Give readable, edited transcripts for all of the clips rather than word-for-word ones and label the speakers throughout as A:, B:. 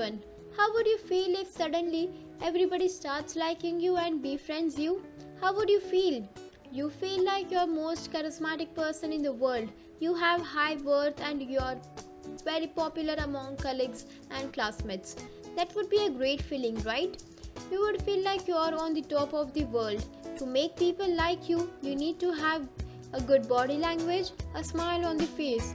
A: everyone. How would you feel if suddenly everybody starts liking you and befriends you? How would you feel? You feel like you're most charismatic person in the world. You have high worth and you're very popular among colleagues and classmates. That would be a great feeling, right? You would feel like you're on the top of the world. To make people like you, you need to have a good body language, a smile on the face.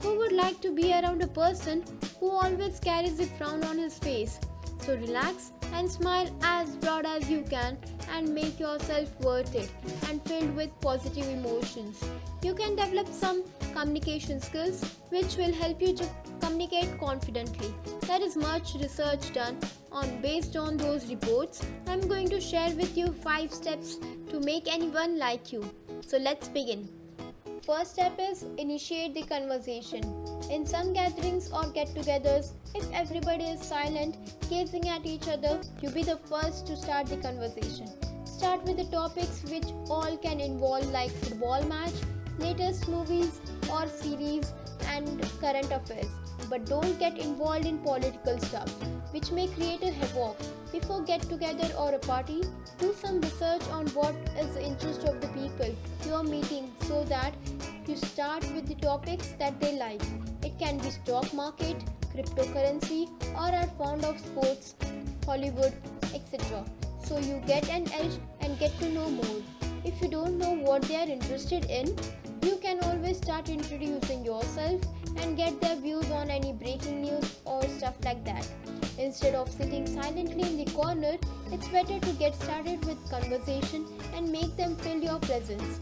A: Who would like to be around a person who always carries a frown on his face? So relax and smile as broad as you can and make yourself worth it and filled with positive emotions. You can develop some communication skills which will help you to communicate confidently. There is much research done on based on those reports. I'm going to share with you 5 steps to make anyone like you. So let's begin. First step is initiate the conversation. In some gatherings or get-togethers, if everybody is silent, gazing at each other, you be the first to start the conversation. Start with the topics which all can involve like football match, latest movies or series and current affairs. But don't get involved in political stuff, which may create a havoc. Before get-together or a party, do some research on what is the interest of the people you are meeting so that you start with the topics that they like. It can be stock market, cryptocurrency, or are fond of sports, Hollywood, etc. So you get an edge and get to know more. If you don't know what they are interested in, you can always start introducing yourself and get their views on any breaking news or stuff like that. Instead of sitting silently in the corner, it's better to get started with conversation and make them feel your presence.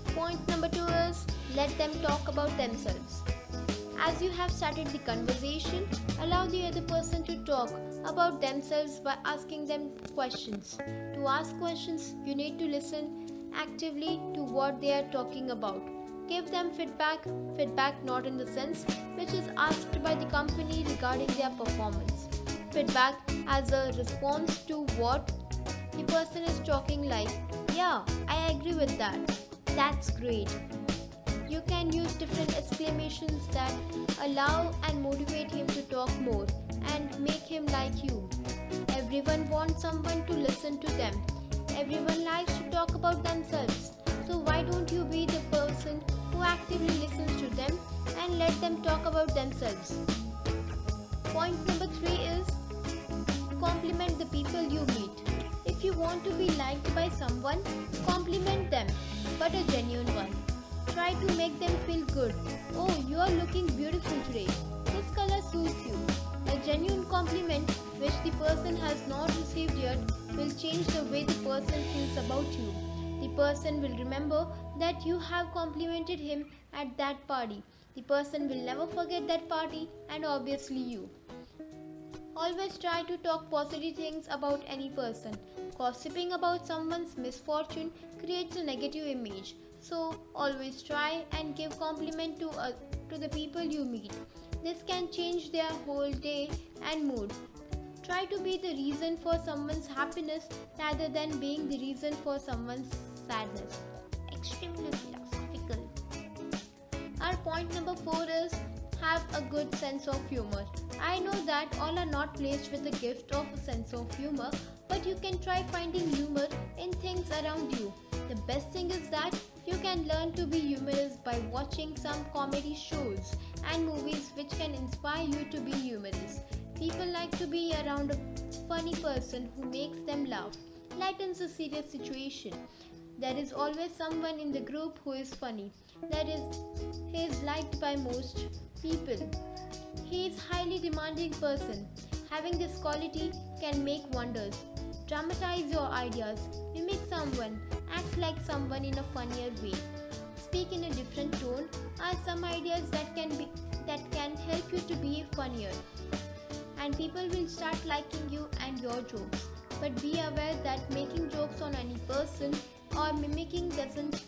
A: Point number 2 is let them talk about themselves. As you have started the conversation, allow the other person to talk about themselves by asking them questions. To ask questions, you need to listen actively to what they are talking about. Give them feedback not in the sense which is asked by the company regarding their performance. Feedback as a response to what the person is talking like, yeah, I agree with that. That's great. You can use different exclamations that allow and motivate him to talk more and make him like you. Everyone wants someone to listen to them. Everyone likes to talk about themselves. So why don't you be the person who actively listens to them and let them talk about themselves? Point number 3 is compliment the people you meet. If you want to be liked by someone, compliment them, but a genuine one. Try to make them feel good. Oh, you are looking beautiful today. This color suits you. A genuine compliment which the person has not received yet will change the way the person feels about you. The person will remember that you have complimented him at that party. The person will never forget that party and obviously you. Always try to talk positive things about any person. Gossiping about someone's misfortune creates a negative image. So always try and give compliment to the people you meet. This can change their whole day and mood. Try to be the reason for someone's happiness rather than being the reason for someone's sadness. Extremely philosophical. Our point number 4 is have a good sense of humor. I know that all are not blessed with the gift of a sense of humor, but you can try finding humor in things around you. The best thing is that you can learn to be humorous by watching some comedy shows and movies which can inspire you to be humorous. People like to be around a funny person who makes them laugh, lightens a serious situation. There is always someone in the group who is funny. He is liked by most people. He is highly demanding person. Having this quality can make wonders. Dramatize your ideas. Mimic someone. Act like someone in a funnier way. Speak in a different tone. Are some ideas that can help you to be funnier. And people will start liking you and your jokes. But be aware that making jokes on any person or mimicking doesn't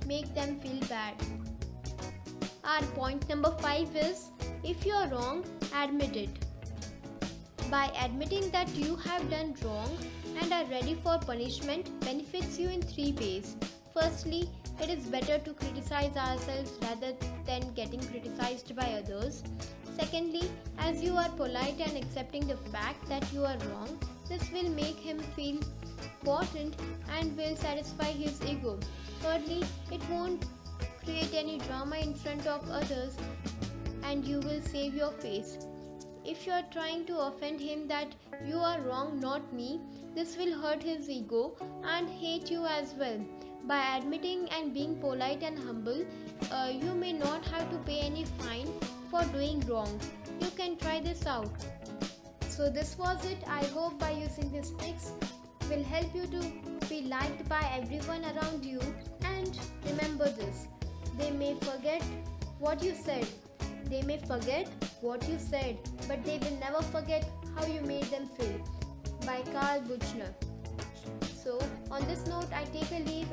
A: make them feel bad. Our point number 5 is if you are wrong, admit it. By admitting that you have done wrong and are ready for punishment benefits you in 3 ways. Firstly, it is better to criticize ourselves rather than getting criticized by others. Secondly, as you are polite and accepting the fact that you are wrong, this will make him feel important and will satisfy his ego. Thirdly, it won't create any drama in front of others and you will save your face. If you are trying to offend him that you are wrong, not me, this will hurt his ego and hate you as well. By admitting and being polite and humble, you may not have to pay any fine for doing wrong. You can try this out. So this was it. I hope by using these tricks will help you to be liked by everyone around you. And remember this, they may forget what you said. They may forget what you said, but they will never forget how you made them feel. By Carl Buchner. So on this note, I take a leave.